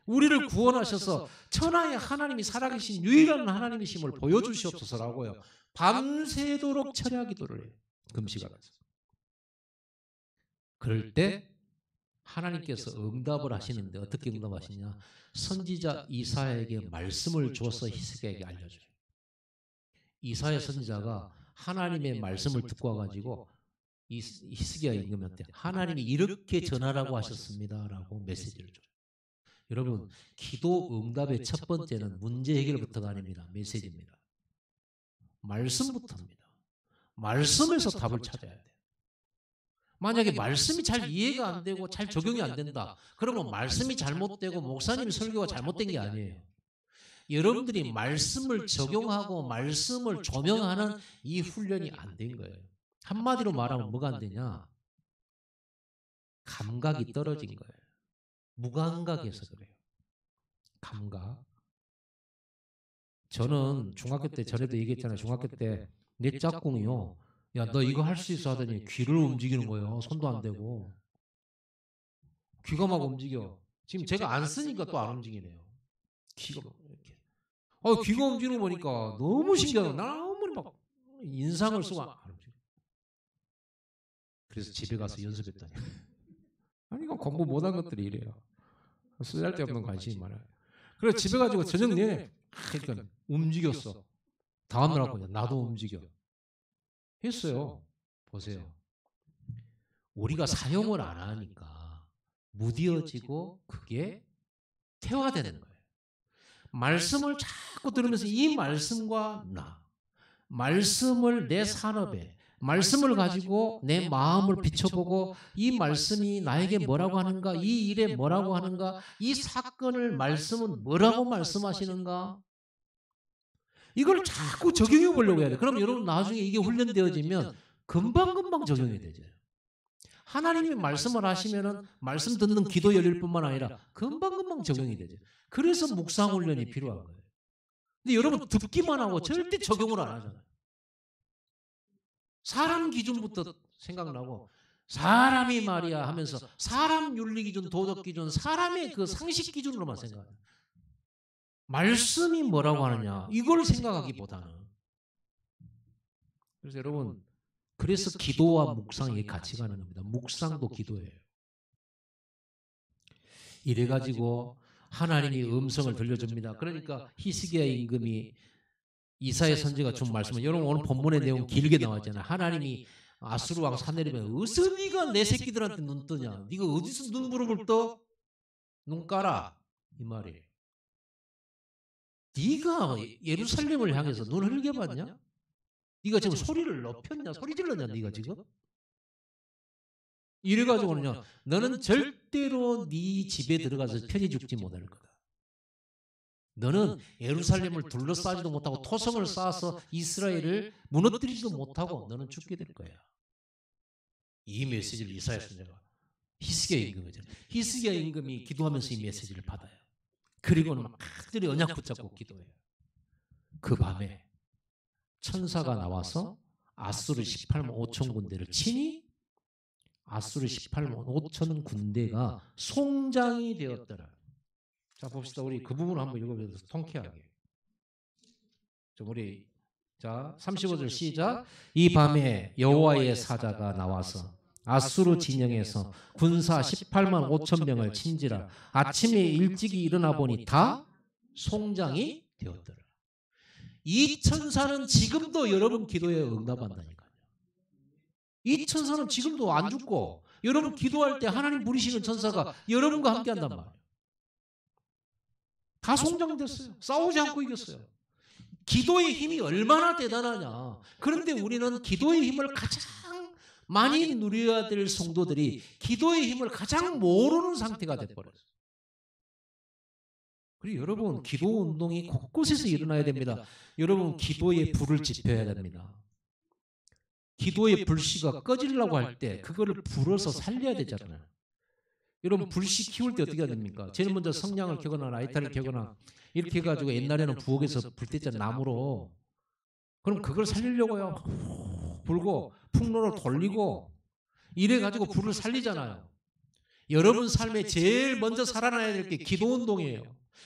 우리를 구원하셔서 천하의 하나님이 살아계신 유일한 하나님이심을 보여주시옵소서라고요. 밤새도록 철야 기도를 해요. 금식하면서. 그럴 때 하나님께서 응답을 하시는데 어떻게 응답하시냐? 선지자 이사야에게 말씀을 주어서 히스기야에게 알려줘요. 이사야 선지자가 하나님의 말씀을 듣고 와가지고 히스기야 임금한테 하나님이 이렇게 전하라고 하셨습니다라고 메시지를 줘요. 여러분 기도 응답의 첫 번째는 문제 해결부터가 아닙니다. 메시지입니다. 말씀부터입니다. 말씀에서 답을 찾아야 돼요. 만약에 말씀이 잘 이해가 안 되고 잘 적용이 안 된다. 그러면 말씀이 잘못되고 목사님이 설교가 잘못된 게 아니에요. 여러분들이 말씀을 적용하고 말씀을 조명하는 이 훈련이 안 된 거예요. 한마디로 말하면 뭐가 안 되냐? 감각이 떨어진 거예요. 무감각해서 그래요. 감각. 저는 중학교 때 전에도 얘기했잖아요. 중학교 때 내 짝꿍이요. 야, 너 이거 할 수 있어 하더니 귀를 움직이는 거예요. 손도 안 대고. 귀가 막 움직여. 지금 제가 안 쓰니까 또 안 움직이네요. 귀가 막 이렇게. 귀가 움직이는 거 보니까 너무 신기하다. 난 아무리 막 인상을 쓰고 안 움직여. 그래서 집에 가서 연습했다니. 아니, 이거 공부 못한 것들이 이래요. 쓰잘데없는 관심이 많아요. 그래서 집에 가지고 저녁 내내 그러니까 움직였어. 다음날 하고 나도 움직여. 했어요. 보세요. 우리가 사용을 안 하니까 무뎌지고 그게 태화되는 거예요. 말씀을 자꾸 들으면서 이 말씀과 나, 말씀을 내 산업에, 말씀을 가지고 내 마음을 비춰보고 이 말씀이 나에게 뭐라고 하는가, 이 일에 뭐라고 하는가, 이 사건을 말씀은 뭐라고 말씀하시는가, 이걸 자꾸 적용해 보려고 해야 돼. 그럼 여러분 나중에 이게 훈련되어지면 금방금방 적용이 되죠. 하나님이 말씀을 하시면은 말씀 듣는 기도 열릴 뿐만 아니라 금방금방 적용이 되죠. 그래서 묵상 훈련이 필요한 거예요. 근데 여러분 듣기만 하고 절대 적용을 안 하잖아요. 사람 기준부터 생각나고 사람이 말이야 하면서 사람 윤리 기준, 도덕 기준, 사람의 그 상식 기준으로만 생각해요. 말씀이 뭐라고 하느냐 이걸 생각하기보다는. 그래서 여러분 그래서 기도와 묵상이 같이 가는 겁니다. 묵상도 기도예요. 이래가지고 하나님이 음성을 들려줍니다. 그러니까 히스기야 임금이 이사야 선지가 준 말씀은 여러분 오늘 본문의 내용 길게 나왔잖아요. 하나님이 아수르 왕 사내리면 어디서 네가 내 새끼들한테 눈 뜨냐? 네가 어디서 눈부름을 떠? 눈 깔아 이 말이에요. 네가 예루살렘을 향해서 눈을 흘겨봤냐? 네가 지금 소리를 높였냐? 소리 질렀냐? 네가 지금? 이래가지고는요. 너는 절대로 네 집에 들어가서 편히 죽지 못할 거다. 너는 예루살렘을 둘러싸지도 못하고 토성을 쌓아서 이스라엘을 무너뜨리지도 못하고 너는 죽게 될 거야. 이 메시지를 이사야 선지자가 히스기야 임금이죠. 히스기야 임금이 기도하면서 이 메시지를 받아요. 그리고는 막 그들이 언약 붙잡고 기도해요. 그 밤에 천사가 나와서 아수르 18만 5천 군대를 치니 아수르 18만 5천 군대가 송장이 되었더라. 자 봅시다. 우리 그 부분을 한번 읽어보면서 통쾌하게. 우리 자 35절 시작. 이 밤에 여호와의 사자가 나와서 아수르 진영에서 군사 18만 5천 명을 친지라. 아침에 일찍이 일어나 보니 다 송장이 되었더라. 이 천사는 지금도 여러분 기도에 응답한다니까요. 이 천사는 지금도 안 죽고 여러분 기도할 때 하나님 부르시는 천사가 여러분과 함께 한단 말이에요. 다 송장됐어요. 싸우지 않고 이겼어요. 기도의 힘이 얼마나 대단하냐. 그런데 우리는 기도의 힘을 가장 많이 누려야 될 성도들이 기도의 힘을 가장 모르는 상태가 돼버렸어요. 그리고 여러분 기도 운동이 곳곳에서 일어나야 됩니다. 여러분 기도의 불을 지펴야 됩니다. 기도의 불씨가 꺼지려고 할 때 그거를 불어서 살려야 되잖아요. 여러분 불씨 키울 때 어떻게 해야 됩니까? 제일 먼저 성냥을 켜거나 라이터를 켜거나 이렇게 해가지고 옛날에는 부엌에서 불 뗐잖아요. 나무로. 그럼 그걸 살리려고요. 불고 풍로로 돌리고 이래가지고 불을 살리잖아요. 여러분 삶에 제일 먼저 살아나야 될 게 기도 운동이에요.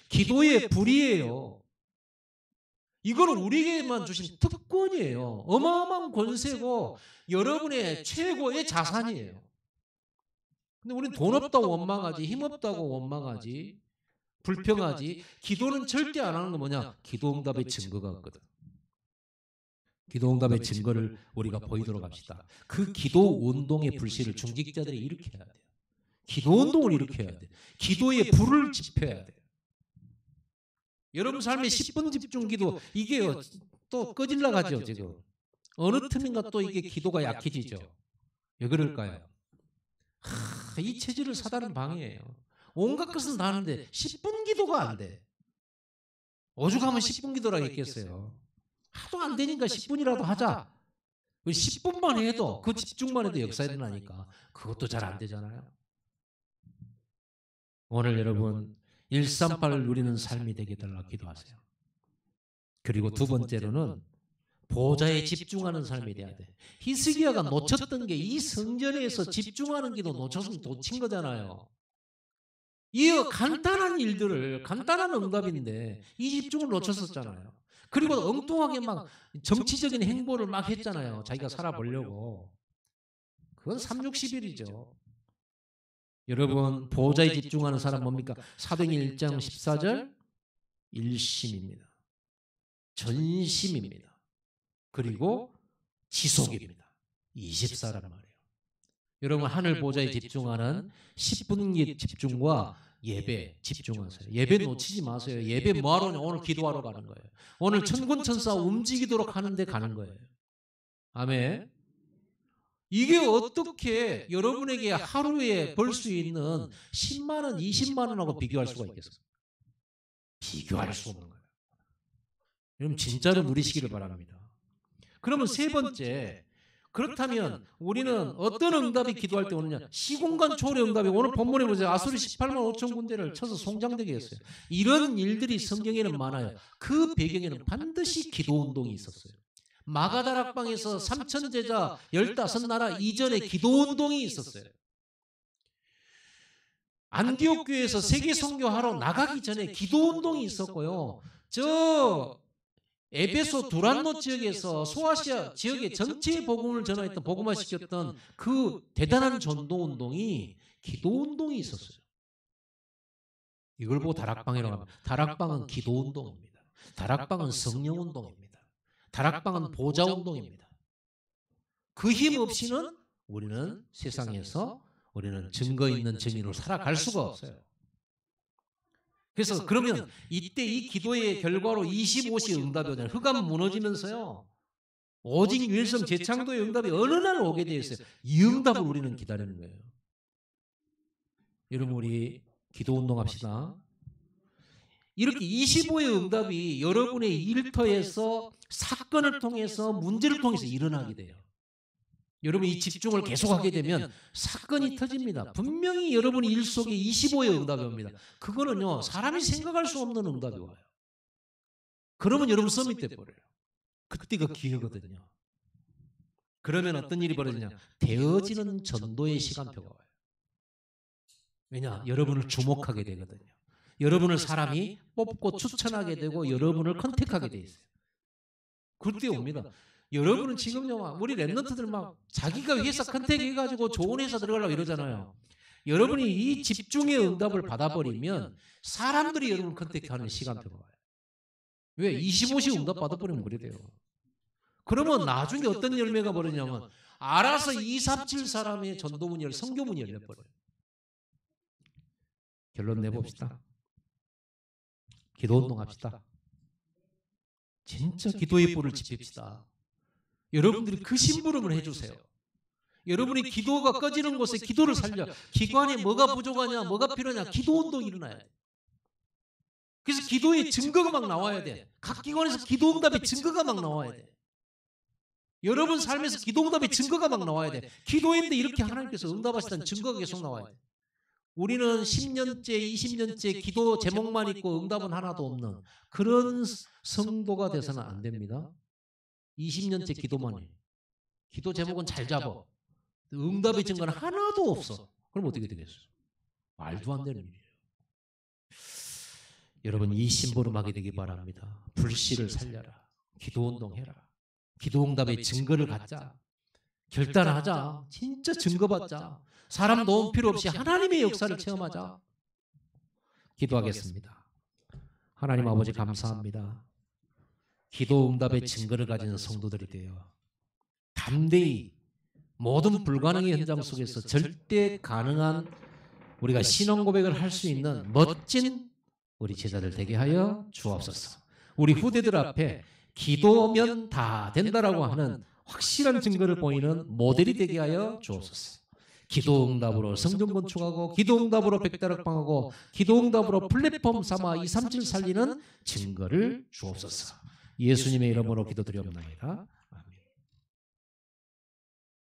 기도의 불이에요. 이거는 우리에게만 주신 특권이에요. 어마어마한 권세고 여러분의 최고의 자산이에요. 근데 우리는 돈 없다고 원망하지, 힘 없다고 원망하지, 불평하지. 기도는 절대 안 하는 거 뭐냐? 기도응답의 증거가 없거든. 기도응답의 증거를 우리가 보이도록 합시다. 그 기도운동의 불씨를 중직자들이 일으켜야 돼요. 기도운동을 일으켜야 돼요. 기도의 불을 지펴야 돼요. 여러분 삶의 10분 집중 기도 이게 또 꺼질러 가죠. 지금 어느 틈인가 또 이게 기도가 약해지죠. 왜 그럴까요? 이 체질을 사단은 방해해요. 온갖 것은 다 하는데 10분 기도가 안 돼. 오죽하면 10분 기도라고 했겠어요. 하도 안 되니까 10분이라도 하자. 10분만 해도 그 집중만 해도 역사 일어나니까 그것도 잘 안 되잖아요. 오늘 여러분 138을 누리는 삶이 되게 달라 기도하세요. 그리고 두 번째로는 보좌에 집중하는 삶이 돼야 돼. 히스기야가 놓쳤던 게 이 성전에서 집중하는 기도 놓쳤으면 놓친 거잖아요. 이 간단한 일들을 간단한 응답인데 이 집중을 놓쳤었잖아요. 그리고 엉뚱하게 막 정치적인 행보를 막 했잖아요. 자기가 살아보려고. 그건 360일이죠. 여러분 보좌에 집중하는 사람 뭡니까? 사도행전 1장 14절 일심입니다. 전심입니다. 그리고 지속입니다. 24란 말이에요. 여러분 하늘 보좌에 집중하는 10분 집중과 예배 집중하세요. 예배 놓치지 마세요. 예배 뭐하러 오냐? 오늘 기도하러 가는 거예요. 오늘 천군천사 움직이도록 하는데 가는 거예요. 아멘. 이게 어떻게 여러분에게 하루에 벌 수 있는 10만 원, 20만 원하고 비교할 수가 있겠어요? 비교할 수 없는 거예요. 여러분 진짜로 누리시기를 바랍니다. 그러면 세 번째, 그렇다면 우리는 어떤 응답이 기도할 때 오느냐? 시공간 초월의 응답이 오늘 본문에 보세요. 아수리 18만 5천 군대를 쳐서 송장되게 했어요. 이런 일들이 성경에는 많아요. 그 배경에는 반드시 기도운동이 있었어요. 마가다락방에서 3천 제자 15나라 이전에 기도운동이 있었어요. 안디옥 교회에서 세계 선교하러 나가기 전에 기도운동이 있었고요. 저 에베소 두란노 지역에서 소아시아 지역의 전체 복음을 전하였던 복음화시켰던 그 대단한 전도운동이 기도운동이 있었어요. 이걸 보고 다락방이라고 합니다. 다락방은 기도운동입니다. 다락방은 성령운동입니다. 다락방은 보좌운동입니다. 그 힘 없이는 우리는 세상에서 우리는 증거 있는 증인으로 살아갈 수가 없어요. 그래서 그러면 이때 이 기도의 결과로 25시 응답이 오잖아요. 흑암 무너지면서요. 오직 유일성 재창조의 응답이 어느 날 오게 되어 있어요. 이 응답을 우리는 기다리는 거예요. 여러분 우리 기도운동 합시다. 이렇게 25의 응답이 여러분의 일터에서 사건을 통해서 문제를 통해서 일어나게 돼요. 여러분이 이 집중을 계속하게 되면 사건이 터집니다. 분명히 여러분의 일 속에 25의 응답이 옵니다. 그거는요 사람이 생각할 수 없는 응답이 와요. 그러면 여러분 서밋돼 버려요. 그때가 기회거든요. 그러면 어떤 일이 벌어지냐? 되어지는 전도의 시간표가 와요. 왜냐? 여러분을 주목하게 되거든요. 여러분을 사람이 뽑고 추천하게 되고 여러분을 컨택하게 돼 있어요. 그때 옵니다. 여러분은 지금요 우리 랩런트들 막 자기가 회사 컨택해가지고 좋은 회사 들어가려고 이러잖아요. 여러분이 이 집중의 응답을 받아버리면 사람들이 여러분을 컨택하는 시간표가 와요. 왜? 25시 응답 받아버리면 그래 돼요. 그러면 나중에 어떤 열매가 벌어지냐면 알아서 237 사람의 전도문이 성교문이 열려버려요. 결론 내봅시다. 기도운동 합시다. 진짜 기도의 뿔을 지핍시다. 여러분들이 그 심부름을 해주세요. 여러분이 기도가 꺼지는 곳에 기도를 살려. 기관에 뭐가 부족하냐, 뭐가 필요하냐, 기도운동이 일어나야 돼. 그래서 기도의 증거가 막 나와야 돼. 각 기관에서 기도응답의 증거가 막 나와야 돼. 여러분 삶에서 기도응답의 증거가 막 나와야 돼. 기도했는데 이렇게 하나님께서 응답하시다는 증거가 계속 나와야 돼. 우리는 10년째, 20년째 기도 제목만 있고 응답은 하나도 없는 그런 성도가 돼서는 안 됩니다. 20년째 기도만 해. 기도 제목은 잘 잡아. 응답의 증거는 하나도 없어. 그럼 어떻게 되겠어요? 말도 안 되는 일이에요. 여러분 이 심부름하게 되기 바랍니다. 불씨를 살려라. 기도운동 해라. 기도응답의 증거를 갖자. 결단하자. 진짜 증거 받자. 사람 도움 필요 없이 하나님의 역사를 체험하자. 기도하겠습니다. 하나님 아버지 감사합니다. 기도응답의 증거를 가진 성도들이 되어 담대히 모든 불가능의 현장 속에서 절대 가능한 우리가 신앙 고백을 할 수 있는 멋진 우리 제자들 되게 하여 주옵소서. 우리 후대들 앞에 기도면 다 된다라고 하는 확실한 증거를 보이는 모델이 되게 하여 주옵소서. 기도응답으로 성전 건축하고 기도응답으로 백다락방하고 기도응답으로 플랫폼 삼아 237 살리는 증거를 주옵소서. 예수님의 이름으로 기도드리옵나이다.